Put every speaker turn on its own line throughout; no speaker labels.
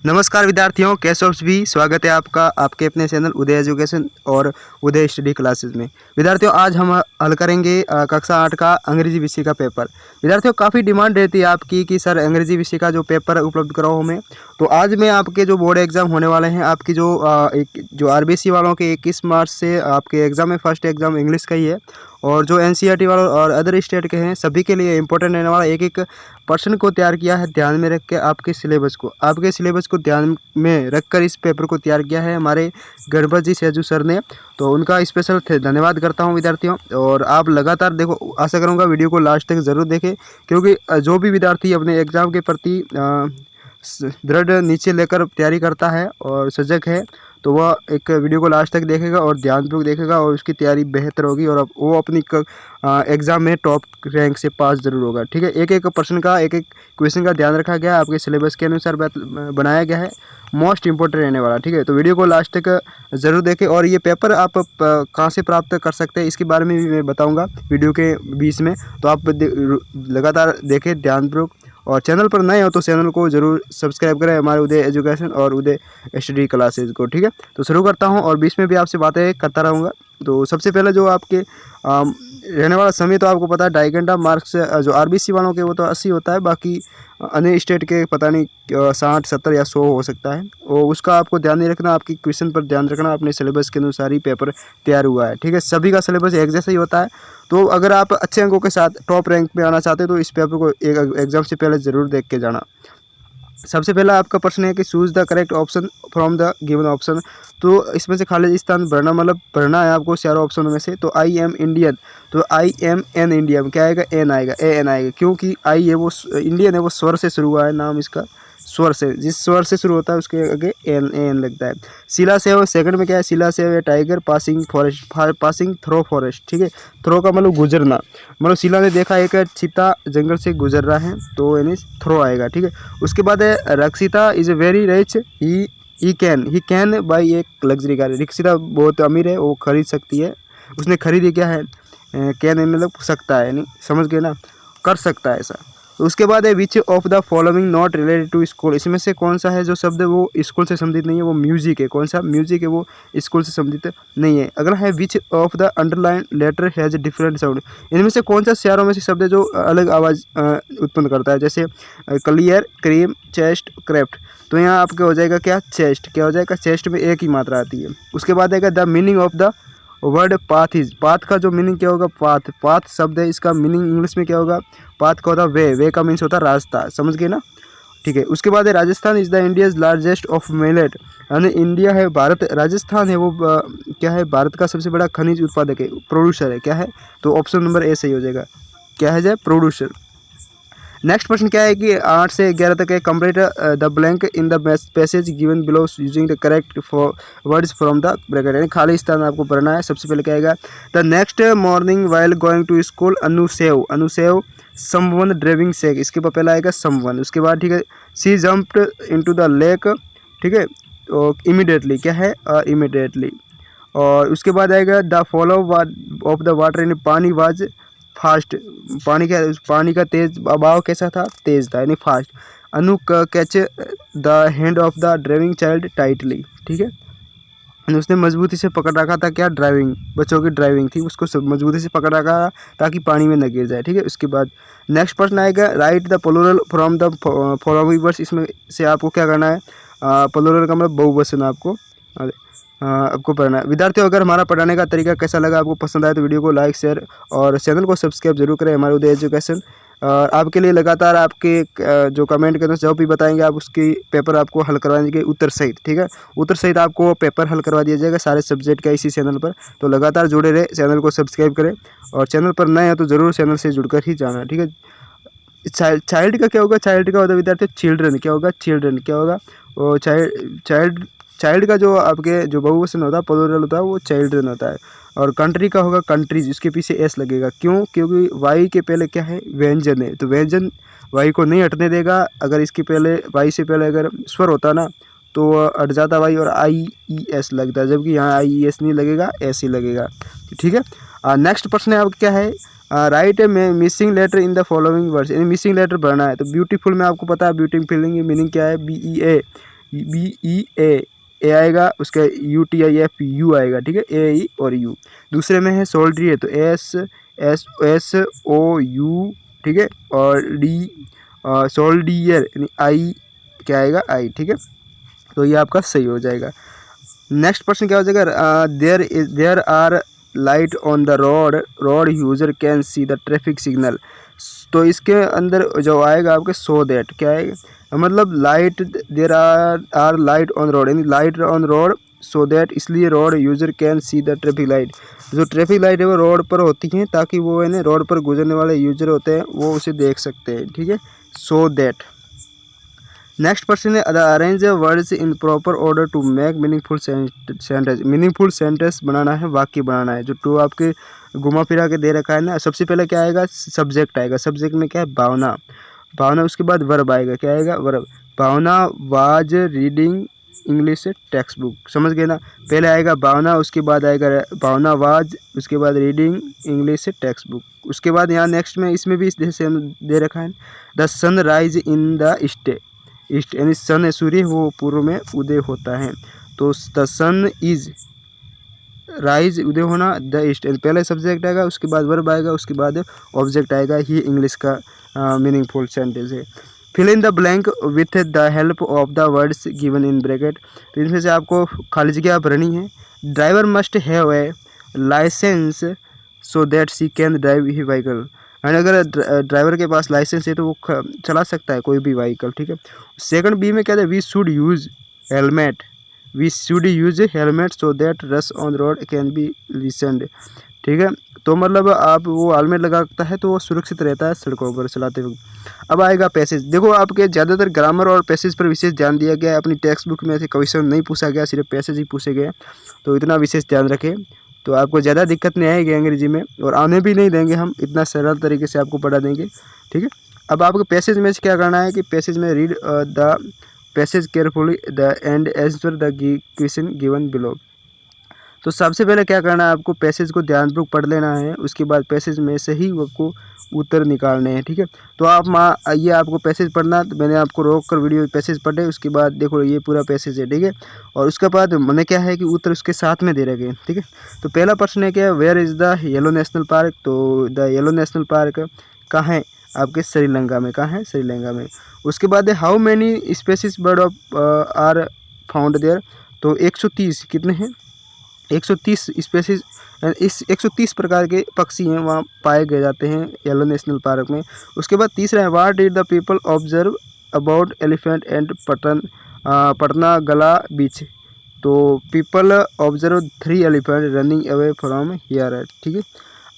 नमस्कार विद्यार्थियों, कैसे हो भी। स्वागत है आपका आपके अपने चैनल उदय एजुकेशन और उदय स्टडी क्लासेस में। विद्यार्थियों, आज हम हल करेंगे कक्षा 8 का अंग्रेजी विषय का पेपर। विद्यार्थियों, काफ़ी डिमांड रहती है आपकी कि सर अंग्रेजी विषय का जो पेपर उपलब्ध कराओ हमें। तो आज मैं आपके जो बोर्ड एग्जाम होने वाले हैं, आपकी जो आरबीसी वालों के 21 मार्च से आपके एग्जाम है। फर्स्ट एग्जाम इंग्लिश का ही है और जो एनसीईआरटी वालों और अदर स्टेट के हैं सभी के लिए इंपॉर्टेंट रहने वाला एक पर्सन को तैयार किया है। ध्यान में रख के आपके सिलेबस को ध्यान में रखकर इस पेपर को तैयार किया है हमारे गणपत जी सेजू सर ने। तो उनका स्पेशल धन्यवाद करता हूं विद्यार्थियों। और आप लगातार देखो, आशा करूंगा वीडियो को लास्ट तक ज़रूर देखें, क्योंकि जो भी विद्यार्थी अपने एग्ज़ाम के प्रति दृढ़ नीचे लेकर तैयारी करता है और सजग है, तो वह एक वीडियो को लास्ट तक देखेगा और ध्यानपूर्वक देखेगा और उसकी तैयारी बेहतर होगी और वो अपनी एग्ज़ाम में टॉप रैंक से पास जरूर होगा। ठीक है, एक एक प्रश्न का एक एक क्वेश्चन का ध्यान रखा गया है, आपके सिलेबस के अनुसार बनाया गया है, मोस्ट इंपॉर्टेंट रहने वाला। ठीक है, तो वीडियो को लास्ट तक ज़रूर देखें। और ये पेपर आप कहाँ से प्राप्त कर सकते हैं इसके बारे में भी मैं बताऊँगा वीडियो के बीच में, तो आप लगातार देखें ध्यानपूर्वक। और चैनल पर नए हो तो चैनल को जरूर सब्सक्राइब करें, हमारे उदय एजुकेशन और उदय स्टडी क्लासेस को। ठीक है, तो शुरू करता हूं और बीच में भी आपसे बातें करता रहूँगा। तो सबसे पहले जो आपके रहने वाला समय, तो आपको पता है 2.5 घंटा। मार्क्स जो आरबीसी वालों के वो तो 80 होता है, बाकी अन्य स्टेट के पता नहीं 60, 70 या 100 हो सकता है। और उसका आपको ध्यान नहीं रखना, आपकी क्वेश्चन पर ध्यान रखना, अपने सिलेबस के अनुसार ही पेपर तैयार हुआ है। ठीक है, सभी का सिलेबस एक जैसा ही होता है। तो अगर आप अच्छे अंकों के साथ टॉप रैंक पे आना चाहते हो तो इस पेपर को एक एग्जाम से पहले ज़रूर देख के जाना। सबसे पहला आपका प्रश्न है कि choose the correct option from the given option. तो इसमें से खाली स्थान भरना, मतलब भरना है आपको चारों ऑप्शनों में से। तो आई एम इंडियन, तो आई एम एन इंडियन क्या आएगा? एन आएगा, ए एन आएगा, क्योंकि आई है वो इंडियन है, वो स्वर से शुरू हुआ है, नाम इसका स्वर से, जिस स्वर से शुरू होता है उसके आगे एन एन लगता है। शिला सेव सेकंड में क्या है? शिला सेव है tiger passing forest, passing throw forest. ठीक है, थ्रो का मतलब गुजरना, मतलब शिला ने देखा एक चीता जंगल से गुजर रहा है, तो यानी थ्रो आएगा। ठीक है, उसके बाद है रक्षिता is a very rich, he can buy एक लग्जरी कार। रक्षिता बहुत अमीर है, वो खरीद सकती है, उसने खरीदी क्या है? कैन मतलब सकता है, यानी समझ गए ना, कर सकता है ऐसा। तो उसके बाद है which of the following not related to school. इसमें से कौन सा है जो शब्द है वो स्कूल से संबंधित नहीं है? वो म्यूजिक है। कौन सा? म्यूजिक है, वो स्कूल से संबंधित नहीं है। अगला है which of the underline letter has different sound. इनमें से कौन सा चारों में से शब्द है जो अलग आवाज़ उत्पन्न करता है? जैसे क्लियर, क्रीम, चेस्ट, क्रेफ्ट। तो यहाँ आपका हो जाएगा क्या? चेस्ट। क्या हो जाएगा? चेस्ट में एक ही मात्रा आती है। उसके बाद आएगा the meaning of the word path is. Path का जो मीनिंग क्या होगा? पाथ, पाथ शब्द है, इसका मीनिंग इंग्लिश में क्या होगा? पाथ का होता है वे, वे का मीन्स होता है रास्ता, समझ गए ना। ठीक है, उसके बाद है Rajasthan is the India's largest of millet. यानी इंडिया है, भारत, राजस्थान है वो क्या है? भारत का सबसे बड़ा खनिज उत्पादक है, प्रोड्यूसर है। क्या है? तो ऑप्शन नंबर ए सही हो जाएगा। क्या है? प्रोड्यूसर। नेक्स्ट प्रश्न क्या है कि 8 से 11 तक है। Complete the blank in the passage given below using the correct words from the bracket, यानी खाली स्थान आपको भरना है। सबसे पहले क्या आएगा? The next morning while going to school Anu saw someone driving सेक। इसके बाद पहला आएगा समवन। उसके बाद ठीक है, she jumped into the lake. ठीक है, तो इमीडिएटली क्या है? इमीडिएटली। और उसके बाद आएगा the follow of the water, यानी पानी वाज फास्ट। पानी का तेज बहाव कैसा था? तेज था, यानी fast. Anu catch the hand of the driving child tightly. ठीक है, उसने मजबूती से पकड़ रखा था। क्या? ड्राइविंग, बच्चों की ड्राइविंग थी, उसको मजबूती से पकड़ रखा था ताकि पानी में न गिर जाए। ठीक है, उसके बाद नेक्स्ट प्रश्न आएगा write the plural from the following words. इसमें से आपको क्या करना है? प्लूरल का मतलब बहुवचन आपको पढ़ना है। विद्यार्थियों, अगर हमारा पढ़ाने का तरीका कैसा लगा, आपको पसंद आए तो वीडियो को लाइक, शेयर और चैनल को सब्सक्राइब जरूर करें, हमारे उदय एजुकेशन। और आपके लिए लगातार आपके जो कमेंट के अंदर जो भी बताएंगे आप उसकी पेपर आपको हल करवा देंगे उत्तर सहित। ठीक है, उत्तर सहित आपको पेपर हल करवा दिया जाएगा सारे सब्जेक्ट का इसी चैनल पर। तो लगातार जुड़े रहे, चैनल को सब्सक्राइब करें और चैनल पर नए हैं तो ज़रूर चैनल से जुड़कर ही जाना। ठीक है, चाइल्ड का क्या होगा? चाइल्ड का होता है विद्यार्थी चिल्ड्रन। क्या होगा? चिल्ड्रन। क्या होगा? वो चाइल्ड का जो आपके जो बहुवचन होता है, प्लूरल होता है, वो चिल्ड्रन होता है। और कंट्री का होगा कंट्रीज, उसके पीछे एस लगेगा। क्यों? क्योंकि वाई के पहले क्या है? व्यंजन है, तो व्यंजन वाई को नहीं हटने देगा। अगर इसके पहले वाई से पहले अगर स्वर होता ना तो हट जाता वाई और आई ई एस लगता है, जबकि यहाँ आई ई एस नहीं लगेगा, एस ही लगेगा। ठीक है, नेक्स्ट प्रश्न है आपका क्या है? राइट में missing letter in the following words, यानी मिसिंग लेटर भरना है। तो ब्यूटीफुल में आपको पता है ब्यूटीफुल की मीनिंग क्या है? BEA BEA ए आएगा, उसका UTIFU आएगा, ठीक है, AE और U। दूसरे में है सोल्ड्रियर तो SSOU, ठीक है, और D सोल्डियर यानी I क्या आएगा, I, ठीक है। तो ये आपका सही हो जाएगा। नेक्स्ट क्वेश्चन क्या हो जाएगा, there are light on the road user can see the traffic signal. तो इसके अंदर जो आएगा आपके सो दैट क्या आएगा, मतलब light, there are light on road यानी light on road, so that इसलिए road user can see the traffic light. जो ट्रैफिक लाइट है वो रोड पर होती हैं ताकि वो है ना रोड पर गुजरने वाले यूजर होते हैं वो उसे देख सकते हैं, ठीक है, सो दैट। नेक्स्ट क्वेश्चन है, arrange words in proper order to make meaningful sentence. Meaningful sentence बनाना है, वाक्य बनाना है। जो टू आपके घुमा फिरा के दे रखा है ना, सबसे पहले क्या आएगा, सब्जेक्ट आएगा। सब्जेक्ट में क्या है, भावना, भावना। उसके बाद वर्ब आएगा, क्या आएगा, verb. Bhavna was reading English text book, समझ गए ना। पहले आएगा भावना, उसके बाद आएगा भावना वाज, उसके बाद रीडिंग इंग्लिश टेक्स्ट बुक। उसके बाद यहाँ नेक्स्ट में इसमें भी सेम दे रखा है, the sun rise in the east यानी सन सूर्य वो पूर्व में उदय होता है। तो द सन इज राइज उदय होना, द ईस्ट पहले सब्जेक्ट आएगा, उसके बाद वर्ब आएगा, उसके बाद ऑब्जेक्ट आएगा। ये इंग्लिश का मीनिंगफुल सेंटेंस है। Fill in the blank with the help of the words given in bracket. तो इनमें से आपको खाली जगह भरनी है। Driver must have a licence so that she can drive he vehicle. यानी अगर ड्राइवर के पास लाइसेंस है तो वो चला सकता है कोई भी व्हीकल, ठीक है। सेकंड बी में क्या है, we should use helmet, we should use helmet so that rush on road can be lessened, ठीक है। तो मतलब आप वो हेलमेट लगाता है तो वो सुरक्षित रहता है सड़कों पर चलाते वक्त। अब आएगा पैसेज। देखो आपके ज़्यादातर ग्रामर और पैसेज पर विशेष ध्यान दिया गया है। अपनी टेक्स्ट बुक में ऐसे क्वेश्चन नहीं पूछा गया, सिर्फ पैसेज ही पूछे गए, तो इतना विशेष ध्यान रखें तो आपको ज़्यादा दिक्कत नहीं आएगी अंग्रेजी में, और आने भी नहीं देंगे हम, इतना सरल तरीके से आपको पढ़ा देंगे, ठीक है। अब आपको पैसेज में क्या करना है कि पैसेज में read the passage carefully the end answer the question given below. तो सबसे पहले क्या करना है, आपको पैसेज को ध्यानपूर्वक पढ़ लेना है, उसके बाद पैसेज में से ही आपको उत्तर निकालने हैं, ठीक है। तो आप ये आपको पैसेज पढ़ना, तो मैंने आपको रोक कर वीडियो पैसेज पढ़े, उसके बाद देखो ये पूरा पैसेज है, ठीक है। और उसके बाद मैंने क्या है कि उत्तर उसके साथ में दे रखे हैं, ठीक है। तो पहला प्रश्न है क्या, where is the yellow national park. तो द येलो नेशनल पार्क कहाँ है, आपके श्रीलंका में। कहाँ है, श्रीलंका में। उसके बाद है how many species bird of are found there. तो 130 कितने हैं, 130 स्पेसीज, इस 130 प्रकार के पक्षी हैं वहाँ पाए गए जाते हैं येलो नेशनल पार्क में। उसके बाद तीसरा है what did the people observe about elephant and Patna गला बीच। तो people observe 3 elephant running away from here, ठीक है।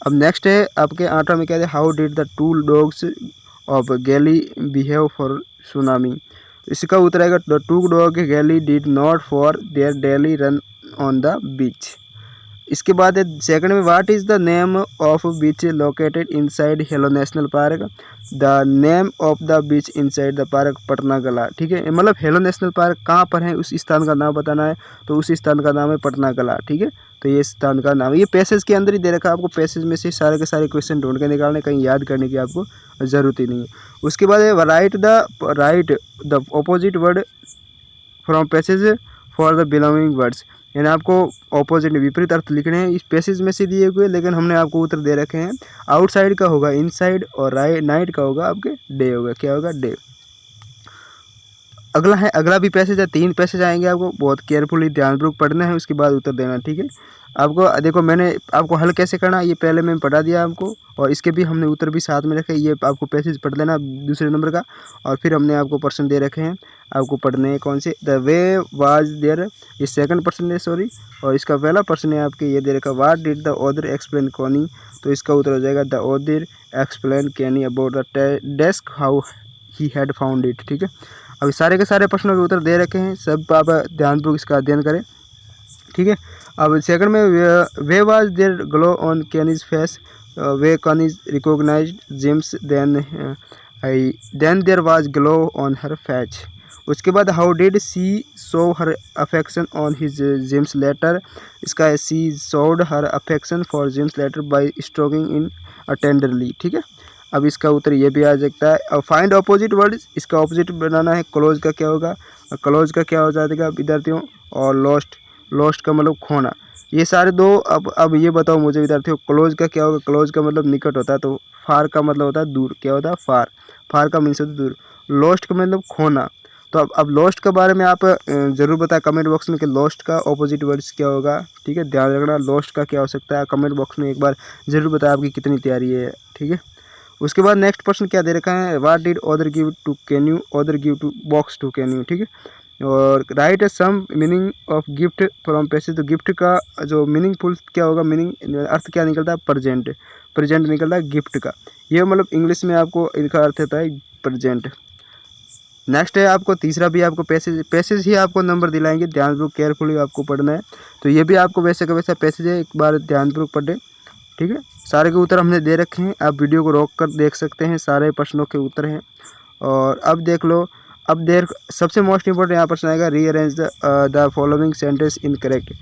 अब नेक्स्ट है आपके 8वां में क्या है, how did the 2 dogs of Galle behave for tsunami. इसका उत्तर आएगा the 2 dog Galle did not for their daily run on the beach. इसके बाद है सेकंड में what is the name of beach located inside Yala national park. The name of the beach inside the park Patanangala, ठीक है। मतलब yellow national park कहाँ पर है, उस स्थान का नाम बताना है, तो उस स्थान का नाम है पटना गला, ठीक है। तो ये स्थान का नाम, ये पैसेज के अंदर ही दे रखा है, आपको पैसेज में से सारे के सारे क्वेश्चन ढूंढ के निकालने, कहीं याद करने की आपको ज़रूरत ही नहीं है। उसके बाद है right the opposite word from passage for the belonging words. यानी आपको ऑपोजिट विपरीत अर्थ लिखने हैं, इस पैसेज में से दिए हुए, लेकिन हमने आपको उत्तर दे रखे हैं। आउटसाइड का होगा इनसाइड, और नाइट का होगा आपके डे होगा, क्या होगा, डे। अगला है, अगला भी पैसेज है, 3 पैसेज आएंगे, आपको बहुत केयरफुली ध्यानपूर्वक पढ़ना है, उसके बाद उत्तर देना, ठीक है। आपको देखो मैंने आपको हल कैसे करना है ये पहले मैं पढ़ा दिया आपको, और इसके भी हमने उत्तर भी साथ में रखे। ये आपको पैसेज पढ़ लेना दूसरे नंबर का, और फिर हमने आपको प्रश्न दे रखे हैं, आपको पढ़ने हैं कौन से। द वे वाज देयर, ये सेकंड प्रश्न है, सॉरी। और इसका पहला प्रश्न है आपके ये दे रखा, what did the author explain Connie. तो इसका उत्तर हो जाएगा the author explain Kenny about the desk how he had found it, ठीक है। अभी सारे के सारे प्रश्नों के उत्तर दे रखे हैं, सब आप ध्यानपूर्वक इसका अध्ययन करें, ठीक है। अब सेकंड में why was there glow on Kenny's face, why Kenny's recognised James then there was glow on her face. उसके बाद how did she show her affection on his James letter. इसका है she showed her affection for James letter by stroking in tenderly, ठीक है। अब इसका उत्तर ये भी आ सकता है। अब फाइंड ऑपोजिट वर्ड, इसका ऑपोजिट बनाना है। क्लोज का क्या होगा, क्लोज का क्या हो जाएगा विद्यार्थियों, और लॉस्ट, लॉस्ट का मतलब खोना। ये सारे दो। अब ये बताओ मुझे विद्यार्थियों, क्लोज का क्या होगा। क्लोज का मतलब निकट होता है, तो फार का मतलब होता है दूर। क्या होता है, फार, फार का मीन्स होता है दूर। लॉस्ट का मतलब खोना। तो अब लॉस्ट के बारे में आप ज़रूर बताएं कमेंट बॉक्स में कि लॉस्ट का ऑपोजिट वर्ड्स क्या होगा। ठीक है, ध्यान रखना लॉस्ट का क्या हो सकता है। कमेंट बॉक्स में एक बार ज़रूर बताएं आपकी कितनी तैयारी है। ठीक है, उसके बाद नेक्स्ट प्रश्न क्या दे रखा है, what did author give to Kenny, author give to box to Kenny. ठीक है, और write a some meaning of gift from passage. तो गिफ्ट का जो मीनिंगफुल क्या होगा, मीनिंग अर्थ क्या निकलता है, प्रेजेंट, प्रेजेंट निकलता है गिफ्ट का। ये मतलब इंग्लिश में आपको इनका अर्थ होता है प्रेजेंट। नेक्स्ट है आपको तीसरा भी आपको पैसेज, पैसेज ही आपको नंबर दिलाएंगे, ध्यानपूर्वक केयरफुली आपको पढ़ना है। तो ये भी आपको वैसे का वैसा पैसेज है, एक बार ध्यानपूर्वक पढ़ें। ठीक है, सारे के उत्तर हमने दे रखे हैं, आप वीडियो को रोक कर देख सकते हैं, सारे प्रश्नों के उत्तर हैं। और अब देख लो, अब देर सबसे मोस्ट इंपॉर्टेंट यहाँ प्रश्न आएगा, rearrange the following sentence in correct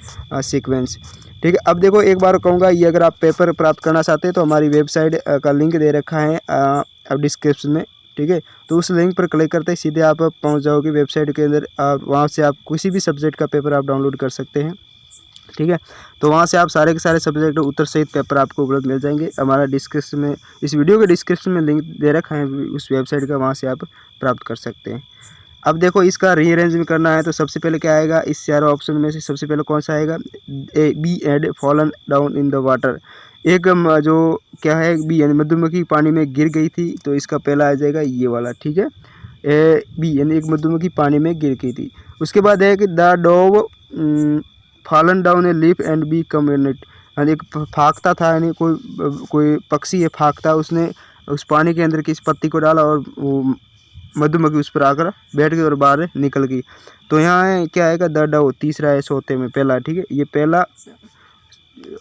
sequence. ठीक है, अब देखो एक बार कहूँगा, ये अगर आप पेपर प्राप्त करना चाहते हैं तो हमारी वेबसाइट का लिंक दे रखा है अब डिस्क्रिप्शन में। ठीक है, तो उस लिंक पर क्लिक करते ही सीधे आप पहुंच जाओगे वेबसाइट के अंदर। आप वहां से आप किसी भी सब्जेक्ट का पेपर आप डाउनलोड कर सकते हैं। ठीक है, तो वहां से आप सारे के सारे सब्जेक्ट उत्तर सहित पेपर आपको उपलब्ध मिल जाएंगे। हमारा डिस्क्रिप्शन में, इस वीडियो के डिस्क्रिप्शन में लिंक दे रखा है उस वेबसाइट का, वहाँ से आप प्राप्त कर सकते हैं। अब देखो इसका रीअरेंज में करना है तो सबसे पहले क्या आएगा, इस चारों ऑप्शन में से सबसे पहले कौन सा आएगा, a bee had fallen down in the water. एक जो क्या है, बी यानी मधुमक्खी पानी में गिर गई थी, तो इसका पहला आ जाएगा ये वाला। ठीक है, ए बी यानी एक मधुमक्खी पानी में गिर गई थी। उसके बाद है कि the dove fallen down a leaf and bee कम्युनिट, यानी एक फाकता था, यानी कोई पक्षी है फाकता, उसने उस पानी के अंदर की इस पत्ती को डाला और वो मधुमक्खी उस पर आकर बैठ गई और बाहर निकल गई। तो यहाँ क्या आएगा, द डव, तीसरा है सोते में पहला। ठीक है, ये पहला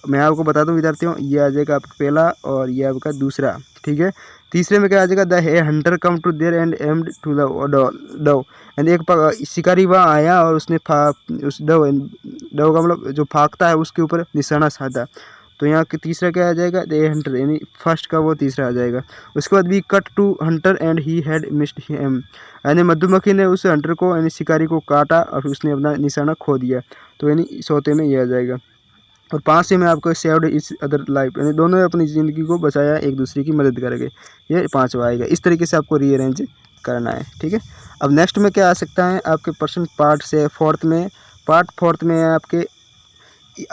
मैं आपको बता दूं विद्यार्थियों, ये आ जाएगा आपका पहला और ये आपका दूसरा। ठीक है, तीसरे में क्या आ जाएगा, the a hunter come to there and aimed to the dove, यानी एक शिकारी वहाँ आया और उसने उस डव, डव का मतलब जो फाकता है उसके ऊपर निशाना साधा। तो यहाँ के तीसरा क्या आ जाएगा, द ए हंटर, यानी फर्स्ट का वो तीसरा आ जाएगा। उसके बाद we cut to hunter and he had missed him, यानी मधुमक्खी ने उस हंटर को यानी शिकारी को काटा और उसने अपना निशाना खो दिया। तो यानी चौथे में ये आ जाएगा। और पांचवें में आपको सेव्ड इस अदर लाइफ, यानी दोनों ने अपनी ज़िंदगी को बचाया, एक दूसरे की मदद करेंगे, ये पांचवा आएगा। इस तरीके से आपको रीअरेंज करना है। ठीक है, अब नेक्स्ट में क्या आ सकता है आपके प्रश्न पार्ट से फोर्थ में, पार्ट फोर्थ में आपके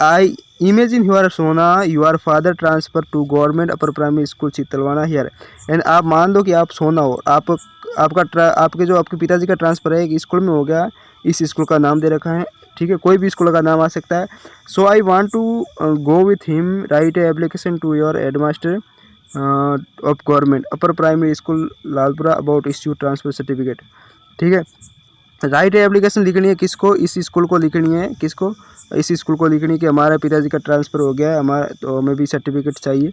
I imagine your Sona your father transfer to government upper primary school Chitalwana here, यानी आप मान दो कि आप सोना हो, आपके जो आपके पिताजी का ट्रांसफ़र है एक स्कूल में हो गया, इस स्कूल का नाम दे रखा है। ठीक है, कोई भी स्कूल का नाम आ सकता है। So I want to go with him, write a application to your headmaster of government upper primary school Lalpura about issue transfer certificate. ठीक है, राइट एप्लीकेशन लिखनी है किसको, इस स्कूल को लिखनी है, किसको, इस स्कूल को लिखनी है कि हमारे पिताजी का ट्रांसफ़र हो गया है हमारा, तो हमें भी सर्टिफिकेट चाहिए।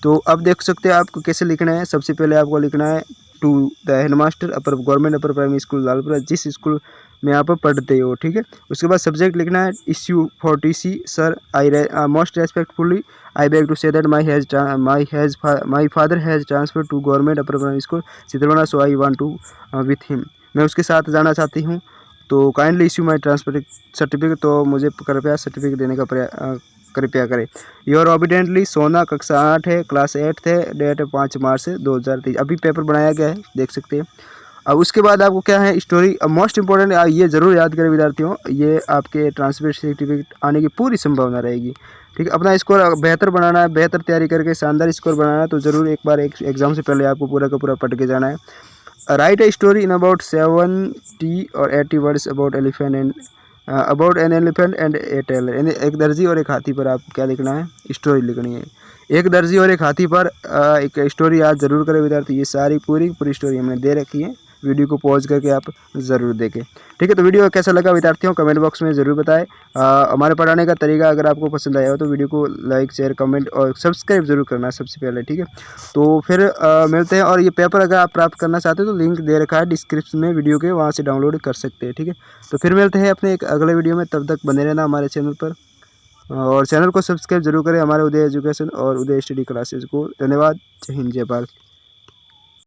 तो अब देख सकते हैं आपको कैसे लिखना है। सबसे पहले आपको लिखना है to the headmaster upper government upper primary school Lalpura, जिस स्कूल में आप पढ़ते हो। ठीक है, उसके बाद सब्जेक्ट लिखना है issue for T sir I most respectfully I beg to say that my father has transfer to government upper primary school Chitalwana, so I want to with him, मैं उसके साथ जाना चाहती हूँ, तो kindly issue my transfer certificate, तो मुझे कृपया सर्टिफिकेट देने का कृपया करें। योर ऑबिडेंटली सोना, कक्षा 8 है, क्लास 8 है, डेट 5 मार्च 2023, अभी पेपर बनाया गया है, देख सकते हैं। अब उसके बाद आपको क्या है, स्टोरी मोस्ट इंपॉर्टेंट, ये ज़रूर याद करें विद्यार्थियों, ये आपके ट्रांसफर सर्टिफिकेट आने की पूरी संभावना रहेगी। ठीक है, अपना स्कोर बेहतर बनाना है, बेहतर तैयारी करके शानदार स्कोर बनाना है, तो ज़रूर एक बार एग्जाम से पहले आपको पूरा का पूरा पढ़ के जाना है। Write a story in about 70 और 80 words about elephant and about an elephant and a tailor, यानी एक दर्जी और एक हाथी पर आपको क्या लिखना है, स्टोरी लिखनी है। एक दर्जी और एक हाथी पर एक स्टोरी याद जरूर करें विद्यार्थी, ये सारी पूरी स्टोरी हमने दे रखी है, वीडियो को पॉज करके आप ज़रूर देखें। ठीक है, तो वीडियो कैसा लगा विद्यार्थियों कमेंट बॉक्स में ज़रूर बताएं। हमारे पढ़ाने का तरीका अगर आपको पसंद आया हो तो वीडियो को लाइक शेयर कमेंट और सब्सक्राइब जरूर करना सबसे पहले। ठीक है, तो फिर मिलते हैं। और ये पेपर अगर आप प्राप्त करना चाहते हो तो लिंक दे रखा है डिस्क्रिप्शन में वीडियो के, वहाँ से डाउनलोड कर सकते हैं। ठीक है, तो फिर मिलते हैं अपने एक अगले वीडियो में, तब तक बने रहना हमारे चैनल पर और चैनल को सब्सक्राइब जरूर करें हमारे उदय एजुकेशन और उदय स्टडी क्लासेस को। धन्यवाद, जय हिंद, जय भारत।